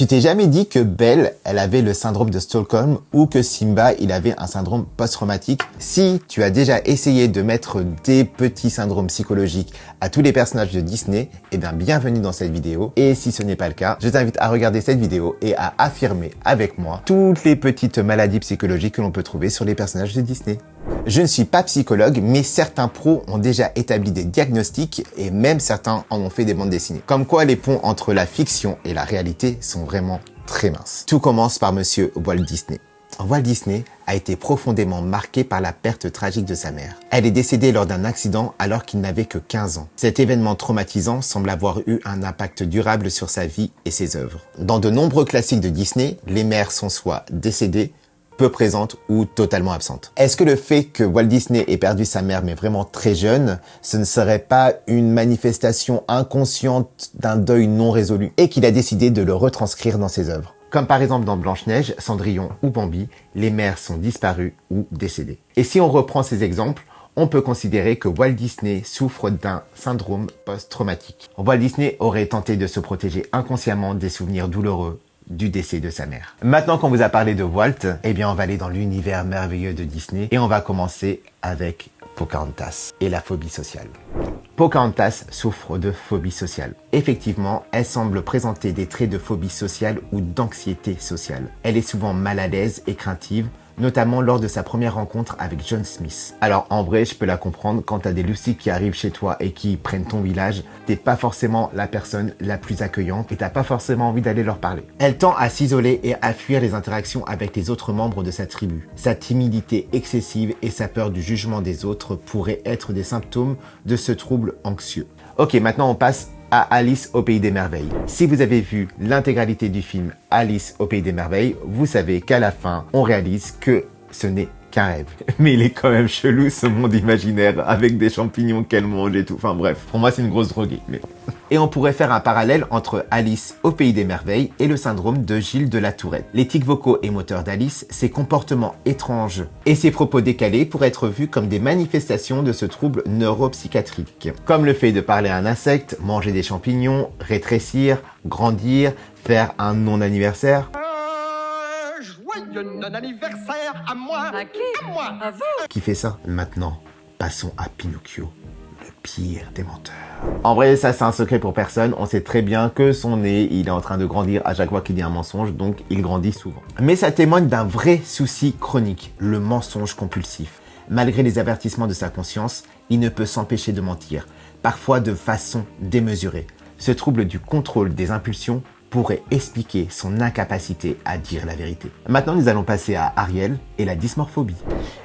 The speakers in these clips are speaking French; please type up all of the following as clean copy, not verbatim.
Tu t'es jamais dit que Belle, elle avait le syndrome de Stockholm ou que Simba, il avait un syndrome post-traumatique? Si tu as déjà essayé de mettre des petits syndromes psychologiques à tous les personnages de Disney, eh bien bienvenue dans cette vidéo. Et si ce n'est pas le cas, je t'invite à regarder cette vidéo et à affirmer avec moi toutes les petites maladies psychologiques que l'on peut trouver sur les personnages de Disney. Je ne suis pas psychologue, mais certains pros ont déjà établi des diagnostics et même certains en ont fait des bandes dessinées. Comme quoi les ponts entre la fiction et la réalité sont vraiment très minces. Tout commence par monsieur Walt Disney. Walt Disney a été profondément marqué par la perte tragique de sa mère. Elle est décédée lors d'un accident alors qu'il n'avait que 15 ans. Cet événement traumatisant semble avoir eu un impact durable sur sa vie et ses œuvres. Dans de nombreux classiques de Disney, les mères sont soit décédées, peu présente ou totalement absente. Est-ce que le fait que Walt Disney ait perdu sa mère mais vraiment très jeune, ce ne serait pas une manifestation inconsciente d'un deuil non résolu et qu'il a décidé de le retranscrire dans ses œuvres? Comme par exemple dans Blanche-Neige, Cendrillon ou Bambi, les mères sont disparues ou décédées. Et si on reprend ces exemples, on peut considérer que Walt Disney souffre d'un syndrome post-traumatique. Walt Disney aurait tenté de se protéger inconsciemment des souvenirs douloureux du décès de sa mère. Maintenant qu'on vous a parlé de Walt, eh bien on va aller dans l'univers merveilleux de Disney et on va commencer avec Pocahontas et la phobie sociale. Pocahontas souffre de phobie sociale. Effectivement, elle semble présenter des traits de phobie sociale ou d'anxiété sociale. Elle est souvent mal à l'aise et craintive, notamment lors de sa première rencontre avec John Smith. Alors en vrai, je peux la comprendre, quand t'as des loustiques qui arrivent chez toi et qui prennent ton village, t'es pas forcément la personne la plus accueillante et t'as pas forcément envie d'aller leur parler. Elle tend à s'isoler et à fuir les interactions avec les autres membres de sa tribu. Sa timidité excessive et sa peur du jugement des autres pourraient être des symptômes de ce trouble anxieux. Ok, maintenant on passe à Alice au Pays des Merveilles. Si vous avez vu l'intégralité du film Alice au Pays des Merveilles, vous savez qu'à la fin, on réalise que ce n'est qu'un rêve. Mais il est quand même chelou ce monde imaginaire avec des champignons qu'elle mange et tout. Enfin bref, pour moi c'est une grosse droguée. Mais... Et on pourrait faire un parallèle entre Alice au Pays des Merveilles et le syndrome de Gilles de la Tourette. Les tics vocaux et moteurs d'Alice, ses comportements étranges et ses propos décalés pourraient être vus comme des manifestations de ce trouble neuropsychiatrique. Comme le fait de parler à un insecte, manger des champignons, rétrécir, grandir, faire un non-anniversaire. Joyeux non-anniversaire à moi! À qui? À moi! À vous? Qui fait ça? Maintenant, passons à Pinocchio, le pire des menteurs. En vrai, ça c'est un secret pour personne. On sait très bien que son nez, il est en train de grandir à chaque fois qu'il dit un mensonge, donc il grandit souvent. Mais ça témoigne d'un vrai souci chronique, le mensonge compulsif. Malgré les avertissements de sa conscience, il ne peut s'empêcher de mentir, parfois de façon démesurée. Ce trouble du contrôle des impulsions pourrait expliquer son incapacité à dire la vérité. Maintenant, nous allons passer à Ariel et la dysmorphobie.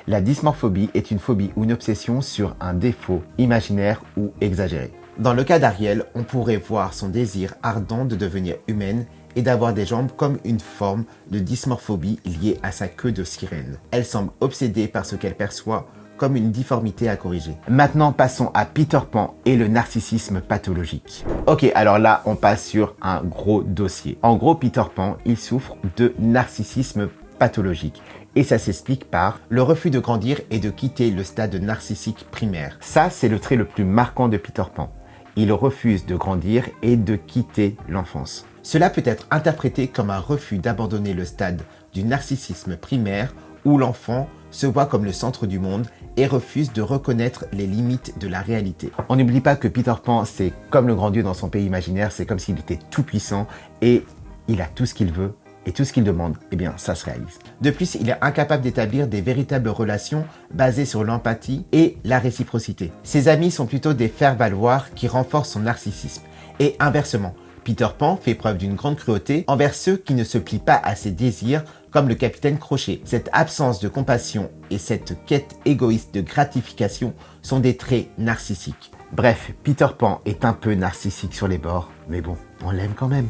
La dysmorphobie est une phobie ou une obsession sur un défaut imaginaire ou exagéré. Dans le cas d'Ariel, on pourrait voir son désir ardent de devenir humaine et d'avoir des jambes comme une forme de dysmorphobie liée à sa queue de sirène. Elle semble obsédée par ce qu'elle perçoit comme une difformité à corriger. Maintenant, passons à Peter Pan et le narcissisme pathologique. Ok, alors là, on passe sur un gros dossier. En gros, Peter Pan, il souffre de narcissisme pathologique. Et ça s'explique par le refus de grandir et de quitter le stade narcissique primaire. Ça, c'est le trait le plus marquant de Peter Pan. Il refuse de grandir et de quitter l'enfance. Cela peut être interprété comme un refus d'abandonner le stade du narcissisme primaire où l'enfant se voit comme le centre du monde et refuse de reconnaître les limites de la réalité. On n'oublie pas que Peter Pan, c'est comme le grand dieu dans son pays imaginaire, c'est comme s'il était tout puissant et il a tout ce qu'il veut et tout ce qu'il demande, eh bien ça se réalise. De plus, il est incapable d'établir des véritables relations basées sur l'empathie et la réciprocité. Ses amis sont plutôt des faire-valoir qui renforcent son narcissisme. Et inversement, Peter Pan fait preuve d'une grande cruauté envers ceux qui ne se plient pas à ses désirs, comme le capitaine Crochet. Cette absence de compassion et cette quête égoïste de gratification sont des traits narcissiques. Bref, Peter Pan est un peu narcissique sur les bords, mais bon, on l'aime quand même.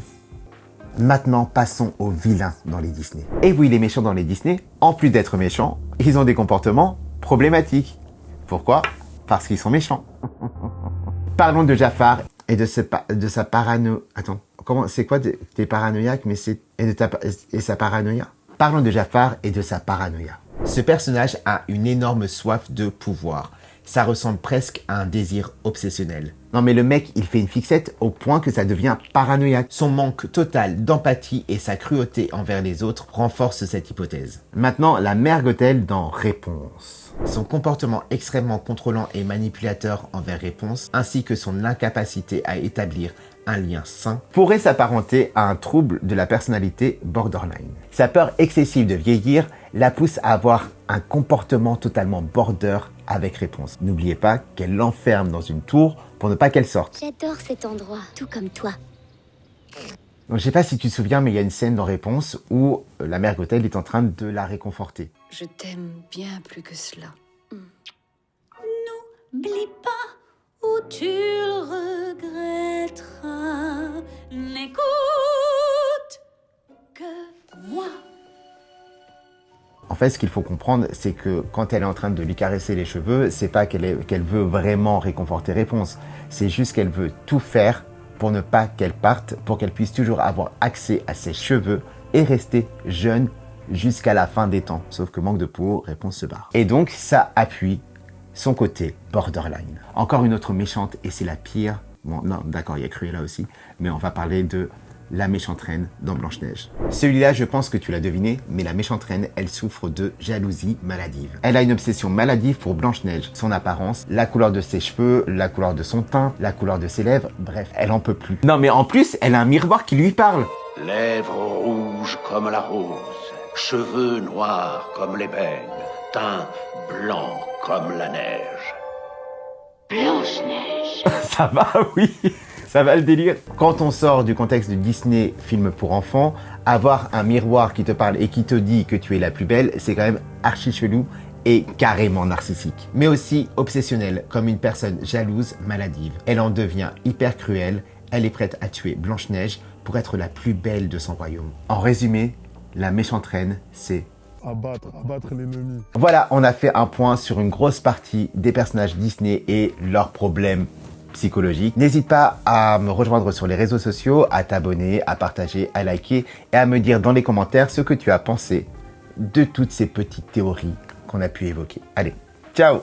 Maintenant, passons aux vilains dans les Disney. Et oui, les méchants dans les Disney, en plus d'être méchants, ils ont des comportements problématiques. Pourquoi? Parce qu'ils sont méchants. Parlons de Jafar et de sa parano... Attends, comment, c'est quoi t'es paranoïaque, mais c'est... Et sa paranoïa? Parlons de Jafar et de sa paranoïa. Ce personnage a une énorme soif de pouvoir. Ça ressemble presque à un désir obsessionnel. Non mais le mec, il fait une fixette au point que ça devient paranoïaque. Son manque total d'empathie et sa cruauté envers les autres renforcent cette hypothèse. Maintenant, la mère Gothel dans Réponse. Son comportement extrêmement contrôlant et manipulateur envers Réponse, ainsi que son incapacité à établir un lien sain, pourrait s'apparenter à un trouble de la personnalité borderline. Sa peur excessive de vieillir la pousse à avoir un comportement totalement border avec Réponse. N'oubliez pas qu'elle l'enferme dans une tour pour ne pas qu'elle sorte. J'adore cet endroit, tout comme toi. Donc, je sais pas si tu te souviens, mais il y a une scène dans Réponse où la mère Gothel est en train de la réconforter. Je t'aime bien plus que cela. N'oublie pas où tu le regretteras. N'écoute que moi. En fait, ce qu'il faut comprendre, c'est que quand elle est en train de lui caresser les cheveux, c'est pas qu'elle veut vraiment réconforter Réponse. C'est juste qu'elle veut tout faire pour ne pas qu'elle parte, pour qu'elle puisse toujours avoir accès à ses cheveux et rester jeune jusqu'à la fin des temps. Sauf que manque de peau, Réponse se barre. Et donc, ça appuie son côté borderline. Encore une autre méchante, et c'est la pire. Bon, non, d'accord, il y a Cruella aussi, mais on va parler de la méchante reine dans Blanche-Neige. Celui-là, je pense que tu l'as deviné, mais la méchante reine, elle souffre de jalousie maladive. Elle a une obsession maladive pour Blanche-Neige. Son apparence, la couleur de ses cheveux, la couleur de son teint, la couleur de ses lèvres, bref, elle en peut plus. Non, mais en plus, elle a un miroir qui lui parle. Lèvres rouges comme la rose, cheveux noirs comme l'ébène, teint blanc comme la neige. Blanche-Neige. Ça va, oui. Ça va le délire. Quand on sort du contexte de Disney, film pour enfants, avoir un miroir qui te parle et qui te dit que tu es la plus belle, c'est quand même archi chelou et carrément narcissique. Mais aussi obsessionnel, comme une personne jalouse, maladive. Elle en devient hyper cruelle, elle est prête à tuer Blanche-Neige pour être la plus belle de son royaume. En résumé, la méchante reine, c'est abattre l'ennemi. Voilà, on a fait un point sur une grosse partie des personnages Disney et leurs problèmes psychologiques. N'hésite pas à me rejoindre sur les réseaux sociaux, à t'abonner, à partager, à liker et à me dire dans les commentaires ce que tu as pensé de toutes ces petites théories qu'on a pu évoquer. Allez, ciao!